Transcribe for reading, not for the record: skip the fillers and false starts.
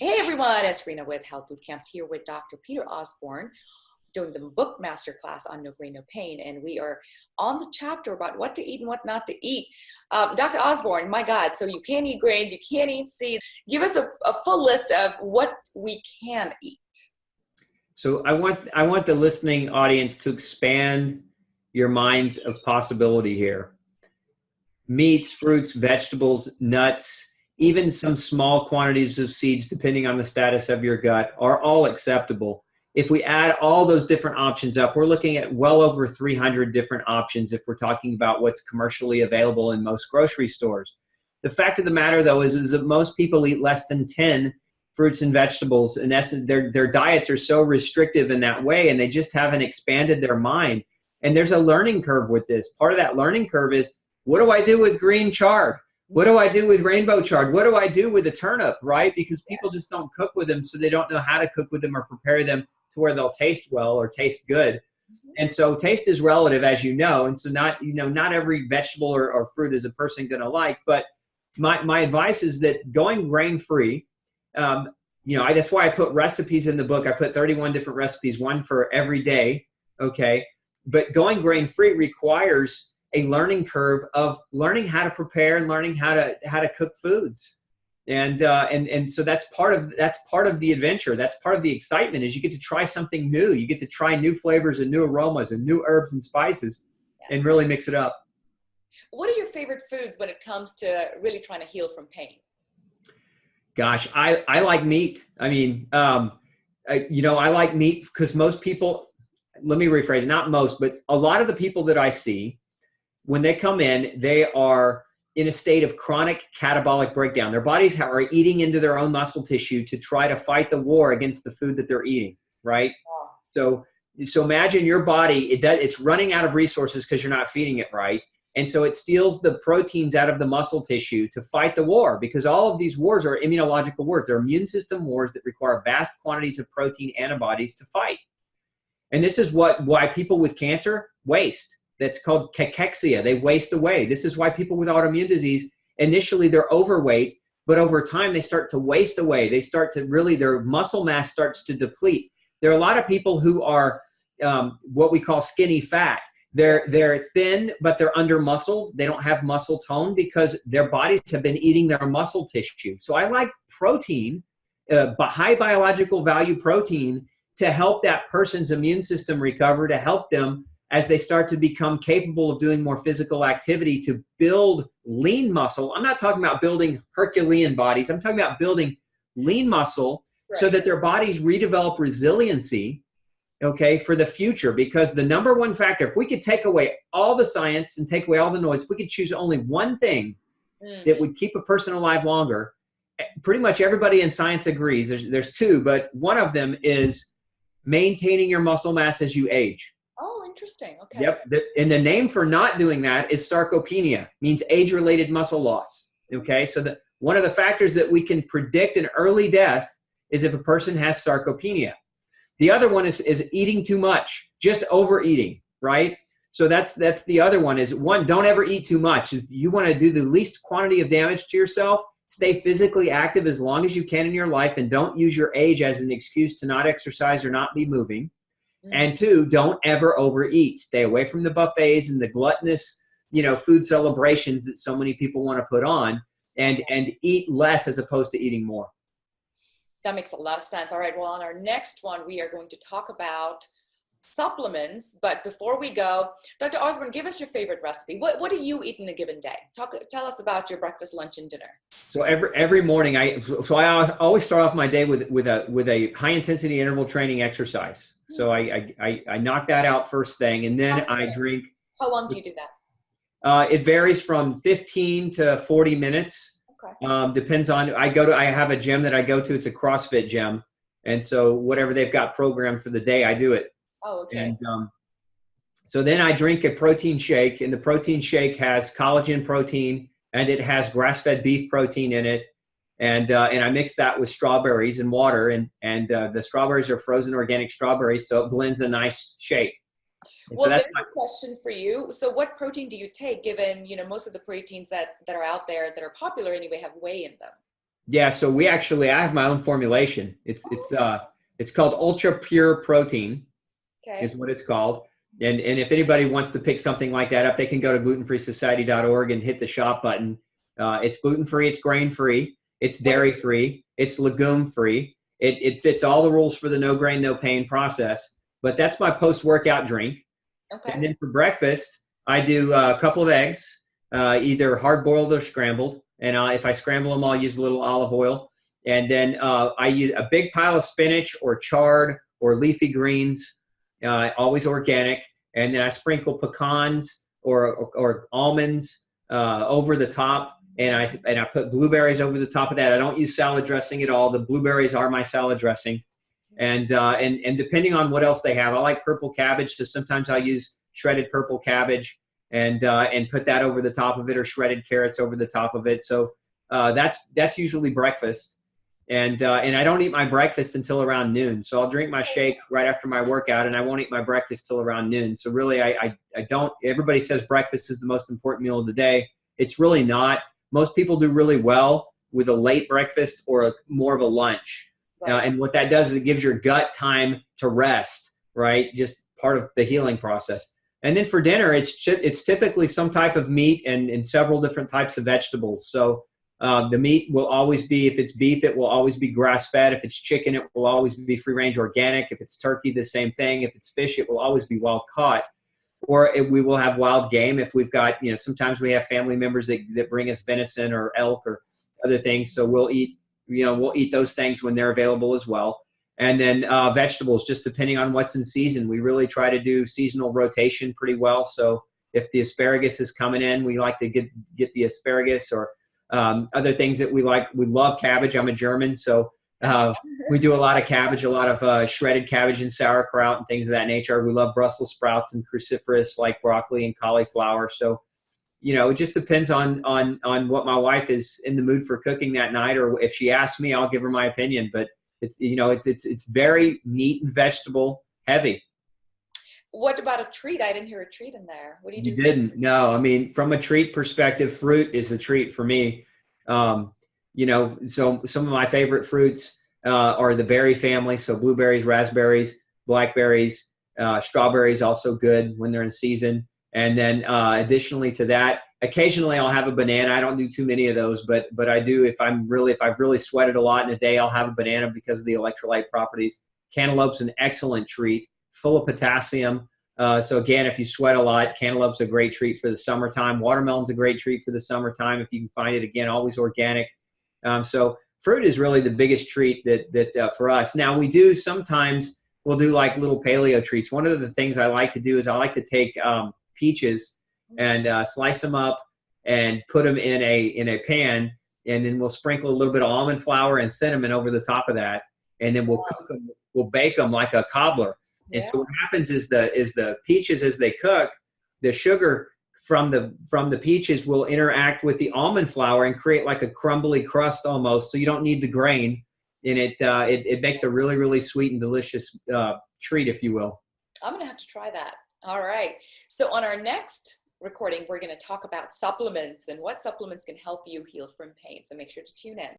Hey everyone, it's Rena with Health Bootcamps here with Dr. Peter Osborne doing the book masterclass on No Grain, No Pain. And we are on the chapter about what to eat and what not to eat. Dr. Osborne, my God, so you can't eat grains, you can't eat seeds. Give us a full list of what we can eat. So I want the listening audience to expand your minds of possibility here. Meats, fruits, vegetables, nuts, even some small quantities of seeds, depending on the status of your gut, are all acceptable. If we add all those different options up, we're looking at well over 300 different options if we're talking about what's commercially available in most grocery stores. The fact of the matter, though, is that most people eat less than 10 fruits and vegetables. In essence, their diets are so restrictive in that way, and they just haven't expanded their mind. And there's a learning curve with this. Part of that learning curve is, what do I do with green chard? What do I do with rainbow chard? What do I do with a turnip, right? Because people just don't cook with them, so they don't know how to cook with them or prepare them to where they'll taste well or taste good. And so taste is relative, as you know, and so not every vegetable or fruit is a person going to like. But my advice is that going grain-free, that's why I put recipes in the book. I put 31 different recipes, one for every day, okay? But going grain-free requires a learning curve of learning how to prepare and learning how to cook foods. And so that's part of the adventure. That's part of the excitement, is you get to try something new. You get to try new flavors and new aromas and new herbs and spices and really mix it up. What are your favorite foods when it comes to really trying to heal from pain? Gosh, I like meat. I mean, I like meat because most people, let me rephrase, not most, but a lot of the people that I see, when they come in, they are in a state of chronic catabolic breakdown. Their bodies are eating into their own muscle tissue to try to fight the war against the food that they're eating, right? So imagine your body, it's running out of resources because you're not feeding it right. And so it steals the proteins out of the muscle tissue to fight the war, because all of these wars are immunological wars. They're immune system wars that require vast quantities of protein antibodies to fight. And this is why people with cancer waste. That's called cachexia. They waste away. This is why people with autoimmune disease, initially they're overweight, but over time they start to waste away. They start to their muscle mass starts to deplete. There are a lot of people who are what we call skinny fat. They're thin, but they're under muscled. They don't have muscle tone because their bodies have been eating their muscle tissue. So I like protein, high biological value protein, to help that person's immune system recover, to help them as they start to become capable of doing more physical activity, to build lean muscle. I'm not talking about building Herculean bodies. I'm talking about building lean muscle so that their bodies redevelop resiliency, okay, for the future. Because the number one factor, if we could take away all the science and take away all the noise, if we could choose only one thing that would keep a person alive longer, pretty much everybody in science agrees. There's two, but one of them is maintaining your muscle mass as you age. Oh, interesting. Okay. Yep. And the name for not doing that is sarcopenia, means age-related muscle loss. Okay. So one of the factors that we can predict an early death is if a person has sarcopenia. The other one is eating too much, just overeating, right? So that's the other one is, one, don't ever eat too much. If you want to do the least quantity of damage to yourself, stay physically active as long as you can in your life, and don't use your age as an excuse to not exercise or not be moving. And two, don't ever overeat. Stay away from the buffets and the gluttonous, food celebrations that so many people want to put on, and eat less as opposed to eating more. That makes a lot of sense. All right. Well, on our next one, we are going to talk about supplements. But before we go, Dr. Osborne, give us your favorite recipe. What do you eat in a given day? Tell us about your breakfast, lunch, and dinner. So every morning, I always start off my day with a high intensity interval training exercise. So I knock that out first thing, and then I drink. How long do you do that? It varies from 15 to 40 minutes. Okay. Depends on, I have a gym that I go to. It's a CrossFit gym. And so whatever they've got programmed for the day, I do it. Oh, okay. And so then I drink a protein shake, and the protein shake has collagen protein, and it has grass-fed beef protein in it. And I mix that with strawberries and water, and the strawberries are frozen organic strawberries, so it blends a nice shake. And well, so there's a question for you. So what protein do you take, given most of the proteins that are out there that are popular anyway have whey in them? Yeah, so I have my own formulation. It's called Ultra Pure Protein, Okay. is what it's called. And if anybody wants to pick something like that up, they can go to glutenfreesociety.org and hit the shop button. It's gluten free, it's grain free, it's What? dairy free, it's legume free. It fits all the rules for the no grain, no pain process. But that's my post workout drink. Okay. And then for breakfast, I do a couple of eggs, either hard boiled or scrambled. And if I scramble them, I'll use a little olive oil. And then I use a big pile of spinach or chard or leafy greens, always organic. And then I sprinkle pecans or almonds over the top. And I put blueberries over the top of that. I don't use salad dressing at all. The blueberries are my salad dressing. And depending on what else they have, I like purple cabbage, so sometimes I'll use shredded purple cabbage and put that over the top of it, or shredded carrots over the top of it. So that's usually breakfast, and I don't eat my breakfast until around noon. So I'll drink my shake right after my workout, and I won't eat my breakfast till around noon. So really, I don't. Everybody says breakfast is the most important meal of the day. It's really not. Most people do really well with a late breakfast or more of a lunch. Right. And what that does is it gives your gut time to rest, right? Just part of the healing process. And then for dinner, it's typically some type of meat and several different types of vegetables. So the meat will always be, if it's beef, it will always be grass-fed. If it's chicken, it will always be free-range organic. If it's turkey, the same thing. If it's fish, it will always be wild-caught. Or we will have wild game if we've got, sometimes we have family members that bring us venison or elk or other things. So we'll eat those things when they're available as well. And then vegetables, just depending on what's in season. We really try to do seasonal rotation pretty well. So if the asparagus is coming in, we like to get the asparagus, or other things that we like. We love cabbage. I'm a German, so we do a lot of cabbage, a lot of shredded cabbage and sauerkraut and things of that nature. We love Brussels sprouts and cruciferous like broccoli and cauliflower. So it just depends on what my wife is in the mood for cooking that night, or if she asks me, I'll give her my opinion. But it's very meat and vegetable heavy. What about a treat? I didn't hear a treat in there. What do you You do? didn't? No. I mean, from a treat perspective, fruit is a treat for me. So some of my favorite fruits are the berry family. So blueberries, raspberries, blackberries, strawberries, also good when they're in season. And then additionally to that, occasionally I'll have a banana. I don't do too many of those, but I do if I've really sweated a lot in a day, I'll have a banana because of the electrolyte properties. Cantaloupe's an excellent treat, full of potassium. So again, if you sweat a lot, cantaloupe's a great treat for the summertime. Watermelon's a great treat for the summertime if you can find it. Again, always organic. So fruit is really the biggest treat that for us. Now we do sometimes we'll do like little paleo treats. One of the things I like to do is I like to take peaches and slice them up and put them in a pan, and then we'll sprinkle a little bit of almond flour and cinnamon over the top of that, and then we'll cook them. We'll bake them like a cobbler. And Yeah. so what happens is the peaches, as they cook, the sugar from the peaches will interact with the almond flour and create like a crumbly crust almost. So you don't need the grain, and it makes a really, really sweet and delicious treat, if you will. I'm going to have to try that. All right. So on our next recording, we're going to talk about supplements and what supplements can help you heal from pain. So make sure to tune in.